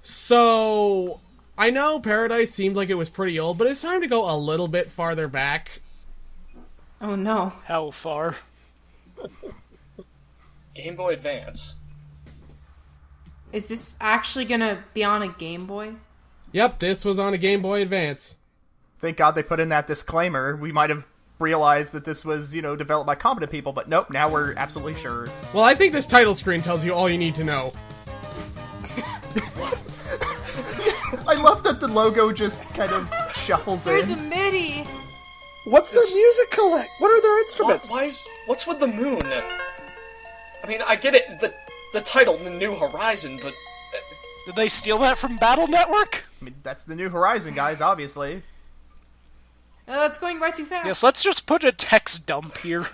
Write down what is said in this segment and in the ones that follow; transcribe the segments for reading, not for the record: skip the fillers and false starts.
So, I know Paradise seemed like it was pretty old, but it's time to go a little bit farther back. Oh no. How far? Game Boy Advance. Is this actually gonna be on a Game Boy? Yep, this was on a Game Boy Advance. Thank God they put in that disclaimer. We might have realized that this was, developed by competent people, but nope, now we're absolutely sure. Well, I think this title screen tells you all you need to know. I love that the logo just kind of shuffles There's in. a MIDI! What's their music collect? What are their instruments? What's with the moon? I mean, I get it, the title, The New Horizon, but... Did they steal that from Battle Network? I mean, that's the New Horizon, guys, obviously. That's going by too fast. Yes, let's just put a text dump here.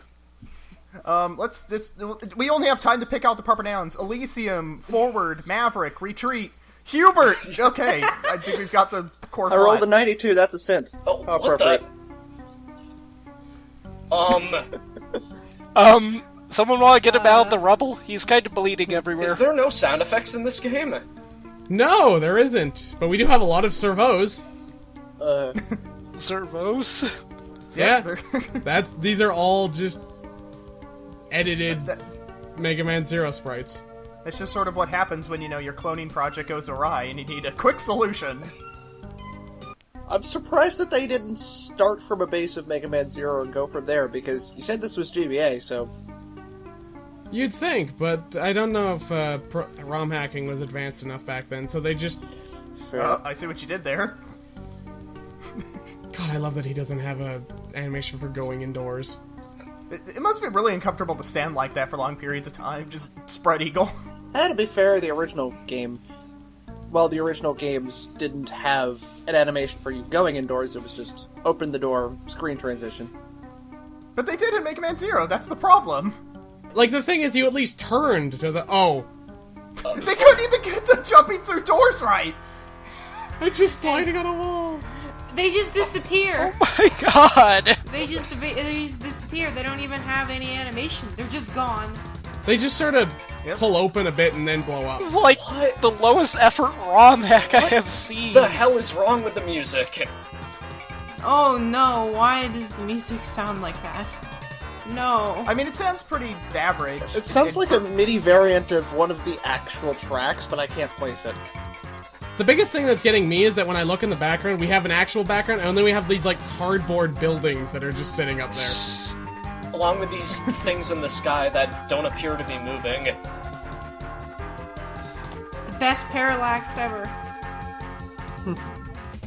Let's just... We only have time to pick out the proper nouns. Elysium, forward, Maverick, retreat, Hubert! Okay, I think we've got the core I plot. rolled a 92, that's a synth. Oh, How what appropriate. Someone want to get him out of the rubble? He's kind of bleeding everywhere. Is there no sound effects in this game? No, there isn't. But we do have a lot of servos. Servos? Yeah, these are all just edited Mega Man Zero sprites. It's just sort of what happens when, your cloning project goes awry and you need a quick solution. I'm surprised that they didn't start from a base of Mega Man Zero and go from there, because you said this was GBA, so... You'd think, but I don't know if ROM hacking was advanced enough back then, so they just... Fair. I see what you did there. God, I love that he doesn't have a animation for going indoors. It must be really uncomfortable to stand like that for long periods of time, just spread eagle. And to be fair, the original game... Well, the original games didn't have an animation for you going indoors, it was just open the door, screen transition. But they did in Mega Man Zero, that's the problem. Like, the thing is, you at least turned to the... Oh. They couldn't even get to jumping through doors right! It's just sliding on a wall. They just disappear. Oh my god! They just disappear. They don't even have any animation. They're just gone. They just sort of pull open a bit and then blow up. This is like the lowest effort ROM hack I have seen. The hell is wrong with the music? Oh no, why does the music sound like that? No. I mean, it sounds pretty average. It sounds like a MIDI variant of one of the actual tracks, but I can't place it. The biggest thing that's getting me is that when I look in the background, we have an actual background, and then we have these, like, cardboard buildings that are just sitting up there. Along with these things in the sky that don't appear to be moving. The best parallax ever.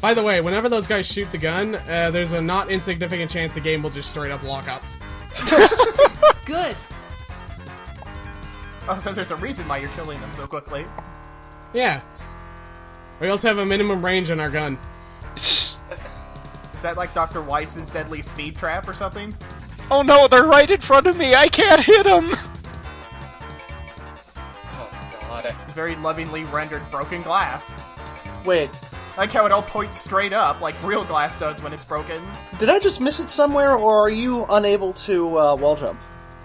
By the way, whenever those guys shoot the gun, there's a not insignificant chance the game will just straight up lock up. Good. Oh, so there's a reason why you're killing them so quickly. Yeah. We also have a minimum range on our gun. Is that like Dr. Weiss's deadly speed trap or something? Oh no, they're right in front of me! I can't hit them! Oh god. Very lovingly rendered broken glass. Wait, I like how it all points straight up, like real glass does when it's broken. did I just miss it somewhere, or are you unable to wall jump?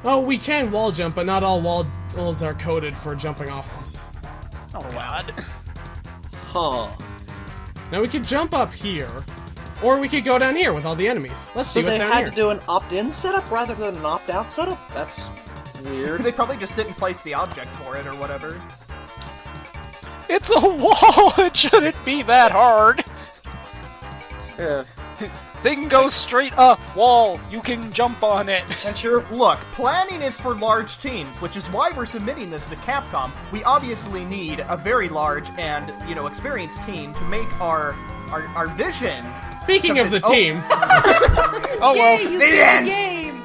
Oh, we can wall jump, but not all walls are coded for jumping off. Oh god. Huh. Now we could jump up here, or we could go down here with all the enemies. Let's So see what's they down had here. to do an opt-in setup rather than an opt-out setup? That's weird. They probably just didn't place the object for it or whatever. It's a wall! It shouldn't be that hard! Yeah. Thing goes straight up, wall, you can jump on it. Since you're... Look, planning is for large teams, which is why we're submitting this to Capcom. We obviously need a very large and, experienced team to make our vision. Speaking of the team... Oh well. Yay, you The beat end. the game!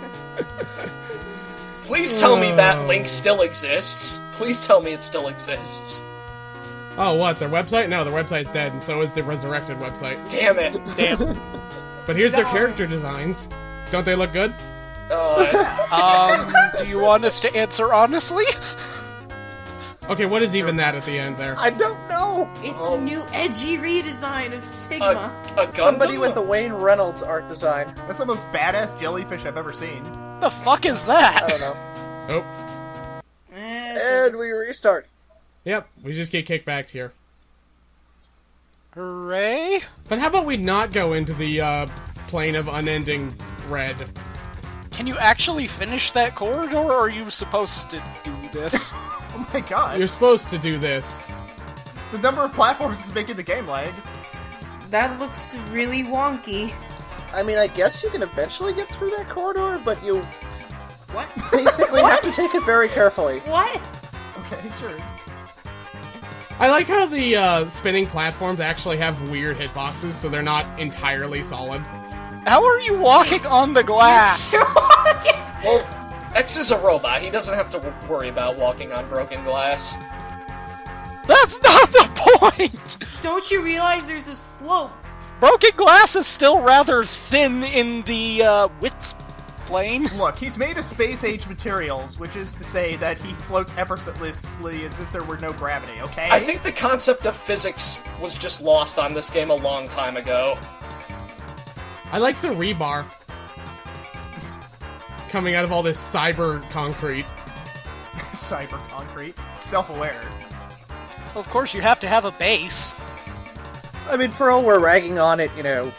Please tell me that link still exists. Please tell me it still exists. Oh, what? Their website? No, their website's dead, and so is the resurrected website. Damn it. Damn. But here's their character designs. Don't they look good? Do you want us to answer honestly? Okay, what is even that at the end there? I don't know! It's a new edgy redesign of Sigma. A Gundam? Somebody with the Wayne Reynolds art design. That's the most badass jellyfish I've ever seen. The fuck is that? I don't know. Oh. It's And we restart. Yep, we just get kicked back here. Hooray! But how about we not go into the plane of unending red? Can you actually finish that corridor, or are you supposed to do this? Oh my god. You're supposed to do this. The number of platforms is making the game lag. That looks really wonky. I mean, I guess you can eventually get through that corridor, but you What? basically have to take it very carefully. What? Okay, sure. I like how the spinning platforms actually have weird hitboxes, so they're not entirely solid. How are you walking on the glass? Well, X is a robot. He doesn't have to worry about walking on broken glass. That's not the point! Don't you realize there's a slope? Broken glass is still rather thin in the width plane. Look, he's made of space-age materials, which is to say that he floats effortlessly as if there were no gravity, okay? I think the concept of physics was just lost on this game a long time ago. I like the rebar coming out of all this cyber concrete. Cyber concrete. Self-aware. Of course, you have to have a base. I mean, for all we're ragging on it, you know,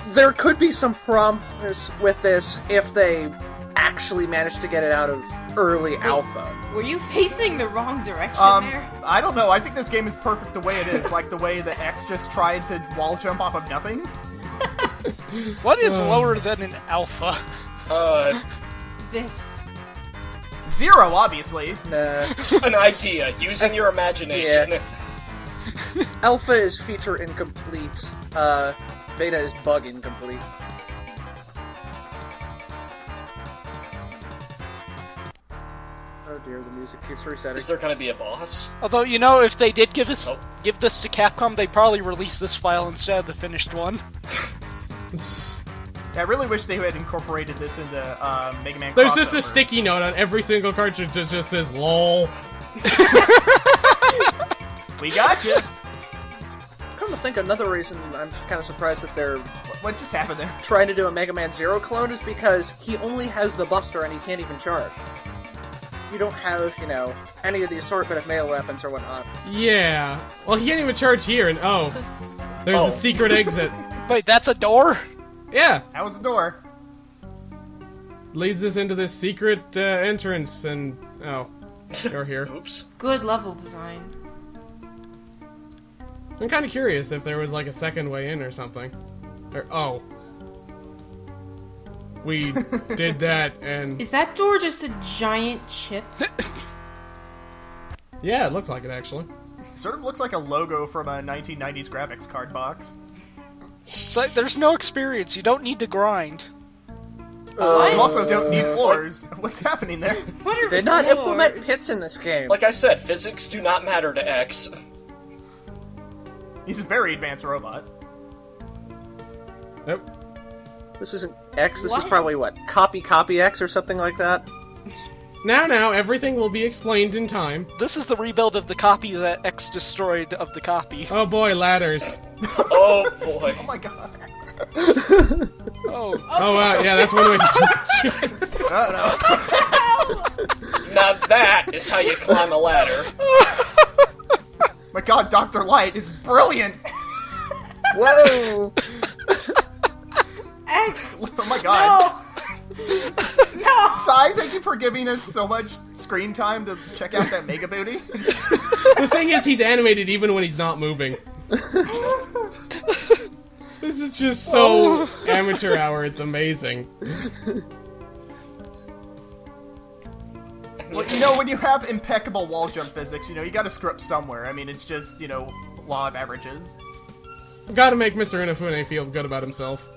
there could be some promise with this if they actually managed to get it out of early alpha. Were you facing the wrong direction there? I don't know. I think this game is perfect the way it is, like the way that X just tried to wall jump off of nothing. What is lower than an alpha? This. 0, obviously. Nah. An idea, using your imagination. Yeah. Alpha is feature incomplete. Beta is bug incomplete. Oh dear, the music keeps resetting. Is there gonna be a boss? Although, you know, if they did give this to Capcom, they'd probably release this file instead of the finished one. I really wish they had incorporated this into Mega Man There's just a crossover. sticky note on every single cartridge that just says LOL. We got you. Come to think, another reason I'm kind of surprised that they're What just happened there? trying to do a Mega Man Zero clone is because he only has the Buster and he can't even charge. You don't have, you know, any of the assortment of melee weapons or whatnot. Yeah. Well, he can't even charge here, and there's a secret exit. Wait, that's a door? Yeah. That was the door. Leads us into this secret entrance, and you're here. Oops. Good level design. I'm kind of curious if there was like a second way in or something. Or, we did that, and Is that door just a giant chip? yeah, it looks like it actually. Sort of looks like a logo from a 1990s graphics card box. But there's no experience, you don't need to grind. You also don't need floors. What's happening there? What are They did not implement floors? pits in this game. Like I said, physics do not matter to X. He's a very advanced robot. Nope. This isn't X, this What? is probably, what, Copy X or something like that? Now, everything will be explained in time. This is the rebuild of the copy that X destroyed of the copy. Oh boy, ladders. Oh boy. Oh my god. Oh. Oh wow, yeah, that's one way to Now that is how you climb a ladder. My god, Dr. Light is brilliant! Whoa! X! Oh my god. No! Sigh, thank you for giving us so much screen time to check out that Mega Booty. The thing is, he's animated even when he's not moving. This is just so amateur hour, it's amazing. Well, you know, when you have impeccable wall jump physics, you know, you gotta screw up somewhere. I mean, it's just, you know, law of averages. Gotta make Mr. Inafune feel good about himself.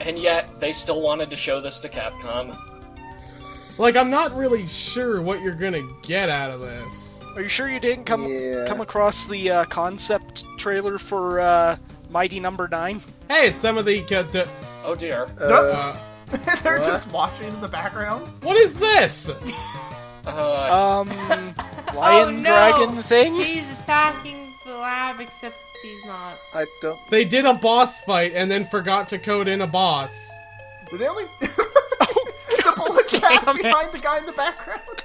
And yet, they still wanted to show this to Capcom. Like, I'm not really sure what you're gonna get out of this. Are you sure you didn't come Yeah. across the concept trailer for Mighty Number 9? Hey, it's some of the... Oh dear. They're What? just watching in the background. what is this? Lion Oh, no! dragon thing? He's attacking the lab, except he's not. I don't... They did a boss fight and then forgot to code in a boss. Did they only... the bullets pass Damn it. behind the guy in the background?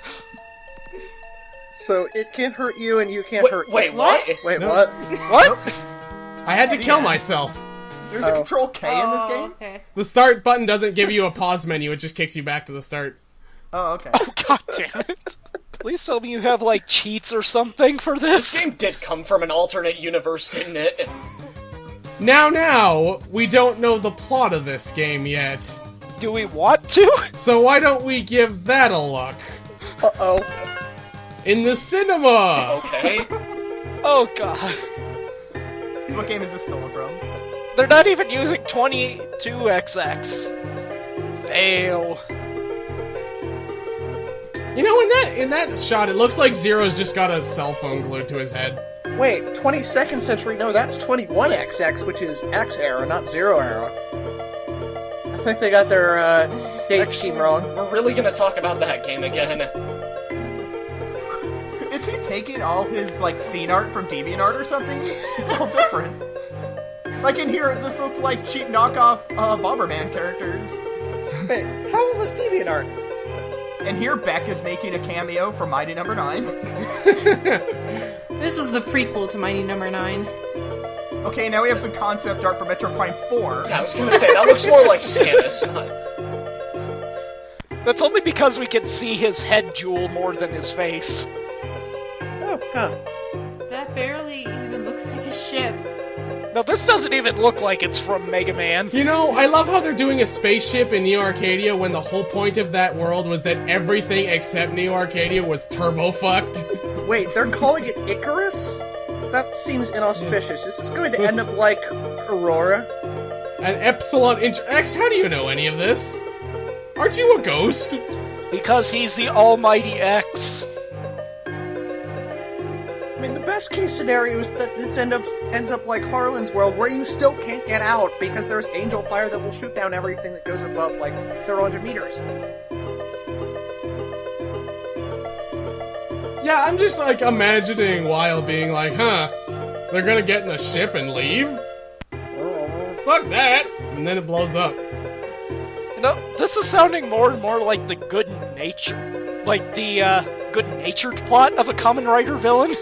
So, it can't hurt you and you can't hurt... Wait, what? Wait, No. what? What? I had to kill myself. There's a Control K in this game? Okay. The start button doesn't give you a pause menu, it just kicks you back to the start. Oh, okay. Oh, god damn it. Please tell me you have, like, cheats or something for this. This game did come from an alternate universe, didn't it? Now, we don't know the plot of this game yet. Do we want to? So why don't we give that a look? Uh-oh. In the cinema! Okay. Oh god. So what game is this stolen from? They're not even using 22XX. Fail. You know, in that shot, it looks like Zero's just got a cell phone glued to his head. Wait, 22nd century? No, that's 21XX, which is X era, not Zero era. I think they got their date scheme wrong. We're really gonna talk about that game again. Is he taking all his, like, scene art from DeviantArt or something? It's all different. Like in here, this looks like cheap knockoff Bomberman characters. Wait, how old is DeviantArt? And here, Beck is making a cameo for Mighty Number 9. This was the prequel to Mighty Number 9. Okay, now we have some concept art for Metro Prime 4. Yeah, I was gonna say, that looks more like Samus. That's only because we can see his head jewel more than his face. Oh, huh. That barely even looks like a ship. No, this doesn't even look like it's from Mega Man. You know, I love how they're doing a spaceship in Neo Arcadia when the whole point of that world was that everything except Neo Arcadia was turbo-fucked. Wait, they're calling it Icarus? That seems inauspicious. Is this going to end up like Aurora? And Epsilon X, how do you know any of this? Aren't you a ghost? Because he's the almighty X. I mean, the best case scenario is that this ends up like Harlan's World, where you still can't get out because there's angel fire that will shoot down everything that goes above, like, several hundred meters. Yeah, I'm just, like, imagining Weil being like, huh, they're gonna get in a ship and leave? Fuck that! And then it blows up. You know, this is sounding more and more like the good-natured plot of a Kamen Rider villain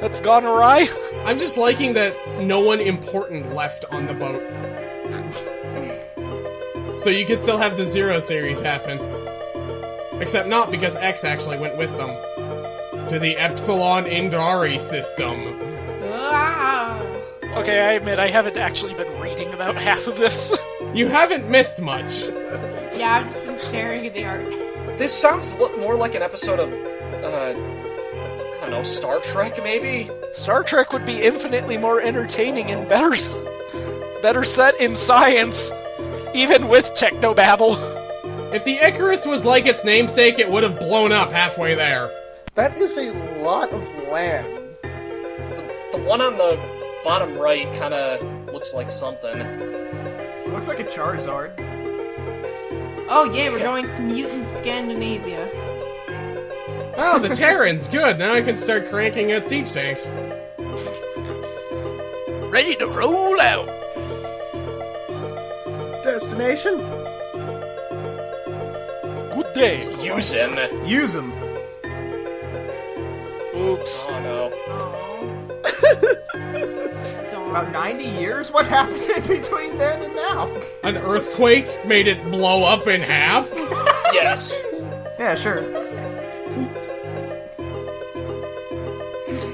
that's gone awry. I'm just liking that no one important left on the boat. So you could still have the Zero series happen. Except not, because X actually went with them. To the Epsilon Indari system. Ah! Okay, I admit I haven't actually been reading about half of this. You haven't missed much. Yeah, I've just been staring at the art. This sounds more like an episode of, I don't know, Star Trek, maybe? Star Trek would be infinitely more entertaining and better set in science, even with technobabble. If the Icarus was like its namesake, it would have blown up halfway there. That is a lot of land. The one on the bottom right kinda looks like something. It looks like a Charizard. Oh yeah, we're going to mutant Scandinavia. Oh, the Terrans, good. Now I can start cranking out siege tanks. Ready to roll out. Destination? Good day. Use him. Use them. Oops. Oh no. About 90 years? What happened in between then and now? An earthquake made it blow up in half? Yes. Yeah, sure.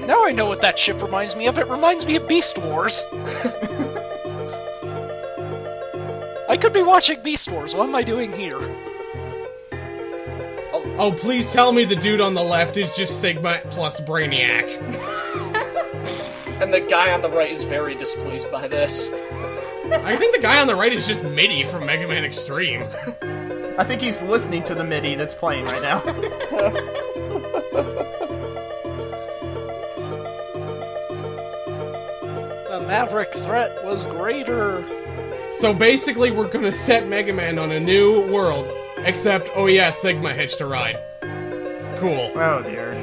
Now I know what that ship reminds me of. It reminds me of Beast Wars. I could be watching Beast Wars. What am I doing here? Oh, please tell me the dude on the left is just Sigma plus Brainiac. And the guy on the right is very displeased by this. I think the guy on the right is just MIDI from Mega Man Extreme. I think he's listening to the MIDI that's playing right now. The Maverick threat was greater. So basically, we're gonna set Mega Man on a new world. Except, oh yeah, Sigma hitched a ride. Cool. Oh dear.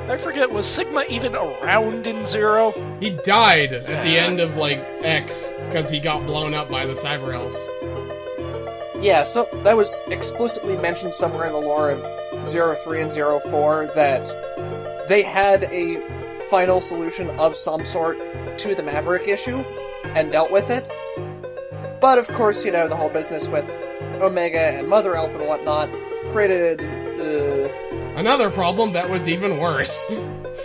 I forget, was Sigma even around in Zero? He died at the end of, like, X, because he got blown up by the Cyber Elves. Yeah, so that was explicitly mentioned somewhere in the lore of 03 and 04 that they had a final solution of some sort to the Maverick issue and dealt with it. But of course, you know, the whole business with Omega and Mother Elf and whatnot created, Another problem that was even worse.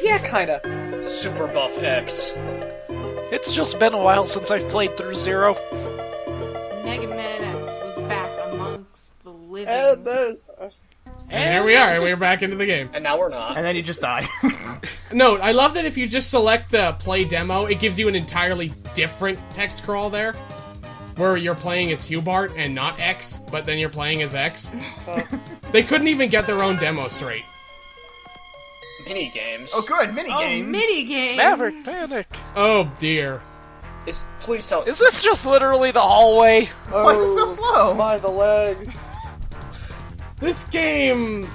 yeah, kinda. Super Buff X. It's just been a while since I've played through Zero. Mega Man X was back amongst the living. And here we are, we're back into the game. And now we're not. And then you just die. Note, I love that if you just select the play demo, it gives you an entirely different text scroll there. Where you're playing as Hubert and not X, but then you're playing as X. They couldn't even get their own demo straight. Mini games. Oh, good, minigames. Oh, minigames! Maverick Panic. Oh dear. Please tell. Is this just literally the hallway? Why is it so slow? My, the leg. This game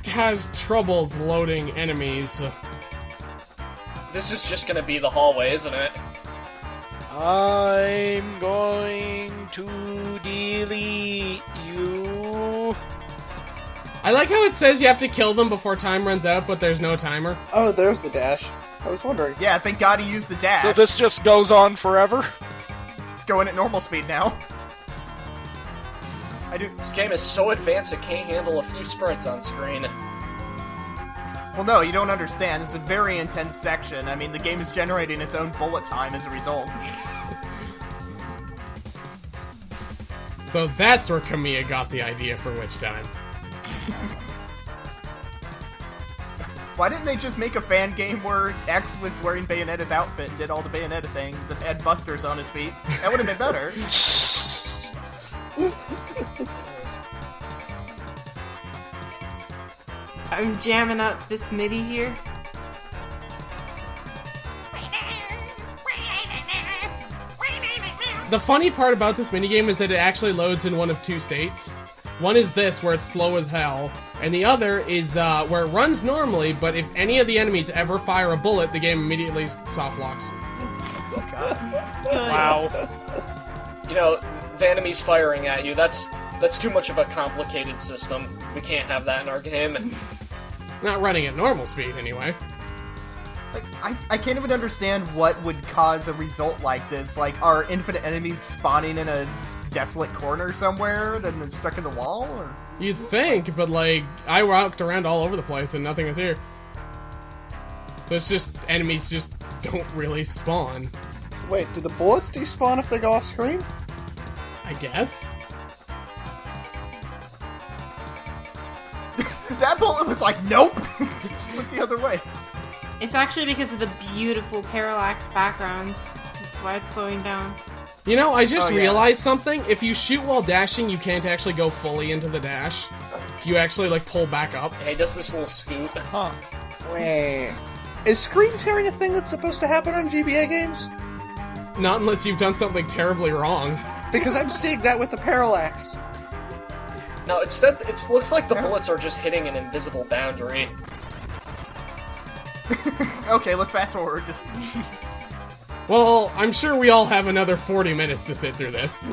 has troubles loading enemies. This is just gonna be the hallway, isn't it? I'm going to delete you. I like how it says you have to kill them before time runs out, but there's no timer. Oh, there's the dash. I was wondering. Yeah, thank God he used the dash. So this just goes on forever? It's going at normal speed now. This game is so advanced it can't handle a few sprites on screen. Well, no, you don't understand. It's a very intense section. I mean, the game is generating its own bullet time as a result. So that's where Kamiya got the idea for Witch Time. Why didn't they just make a fan game where X was wearing Bayonetta's outfit and did all the Bayonetta things and had busters on his feet? That would have been better. I'm jamming out to this MIDI here. The funny part about this minigame is that it actually loads in one of two states. One is this, where it's slow as hell, and the other is where it runs normally, but if any of the enemies ever fire a bullet, the game immediately soft locks. Oh, God. Good. Wow. You know, the enemies firing at you, that's too much of a complicated system. We can't have that in our game. Not running at normal speed, anyway. Like, I can't even understand what would cause a result like this. Like, are infinite enemies spawning in a desolate corner somewhere and then stuck in the wall? Or You'd think, but like, I walked around all over the place and nothing is here. So it's just, enemies just don't really spawn. Wait, do the bullets despawn if they go off screen? I guess? that bullet was like, nope! Just went the other way. It's actually because of the beautiful parallax background. That's why it's slowing down. You know, I just Oh, yeah. realized something. If you shoot while dashing, you can't actually go fully into the dash. You actually, like, pull back up. Hey, does this little scoot? Huh. Wait. Is screen tearing a thing that's supposed to happen on GBA games? Not unless you've done something terribly wrong. Because I'm seeing that with the parallax. No, instead, it looks like the bullets are just hitting an invisible boundary. Okay, let's fast forward. Just Well, I'm sure we all have another 40 minutes to sit through this.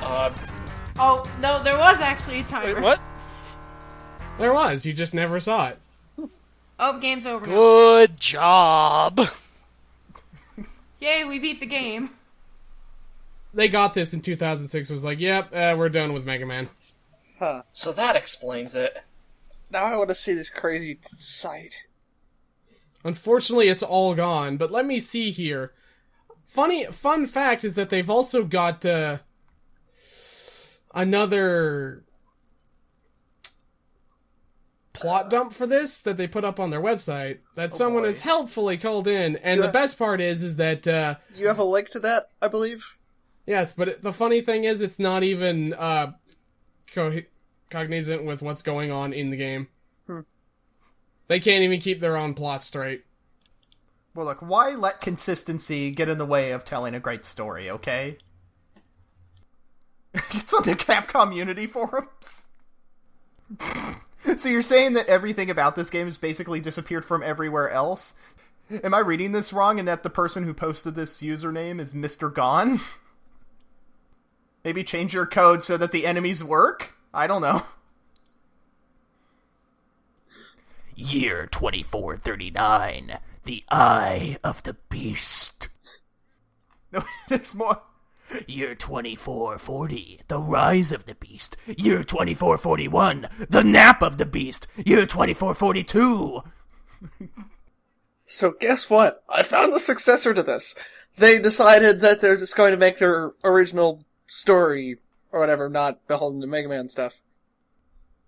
Oh, no, there was actually a timer. Wait, what? There was, you just never saw it. Oh, game's over now. Good job. Yay, we beat the game. They got this in 2006, was like, yep, we're done with Mega Man. Huh. So that explains it. Now I want to see this crazy sight. Unfortunately, it's all gone, but let me see here. Fun fact is that they've also got, another plot dump for this that they put up on their website that someone boy. has helpfully called in, and Yeah. the best part is that, You have a link to that, I believe? yes, but the funny thing is it's not even, cognizant with what's going on in the game. They can't even keep their own plot straight. well, look. Why let consistency get in the way of telling a great story? Okay. It's on the Capcom Unity forums. So you're saying that everything about this game has basically disappeared from everywhere else? Am I reading this wrong and that the person who posted this username is Mr. Gone? Maybe change your code so that the enemies work? I don't know. Year 2439. The Eye of the Beast. No, there's more. Year 2440, The Rise of the Beast. Year 2441, The Nap of the Beast. Year 2442. So guess what? I found the successor to this. They decided that they're just going to make their original story, or whatever, not beholden to Mega Man stuff.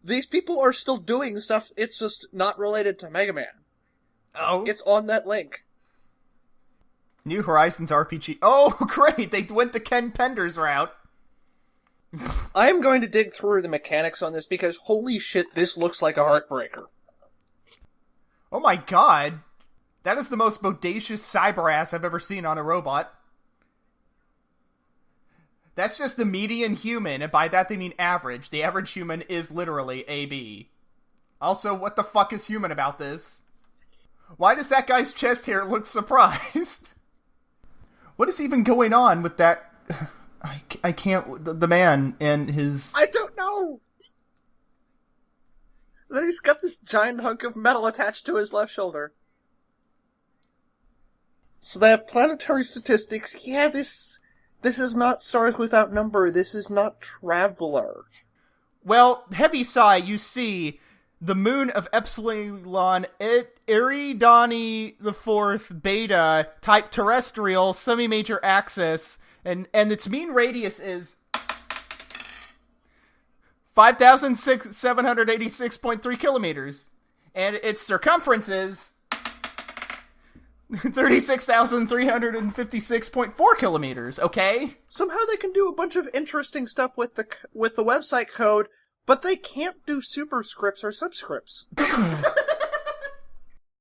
These people are still doing stuff, it's just not related to Mega Man. Oh. It's on that link. New Horizons RPG. Oh, great! They went the Ken Penders route. I am going to dig through the mechanics on this because holy shit, this looks like a heartbreaker. Oh my god. That is the most bodacious cyber ass I've ever seen on a robot. That's just the median human, and by that they mean average. The average human is literally AB. Also, what the fuck is human about this? Why does that guy's chest hair look surprised? What is even going on with that? I can't. The man and his. I don't know! Then he's got this giant hunk of metal attached to his left shoulder. So they have planetary statistics. Yeah, this is not Stars Without Number. This is not Traveler. Well, Heavy Sigh, you see the moon of Epsilon Eridani IV Beta type terrestrial semi-major axis, and its mean radius is 5,786.3 kilometers, and its circumference is 36,356.4 kilometers, okay? Somehow they can do a bunch of interesting stuff with the website code, but they can't do superscripts or subscripts.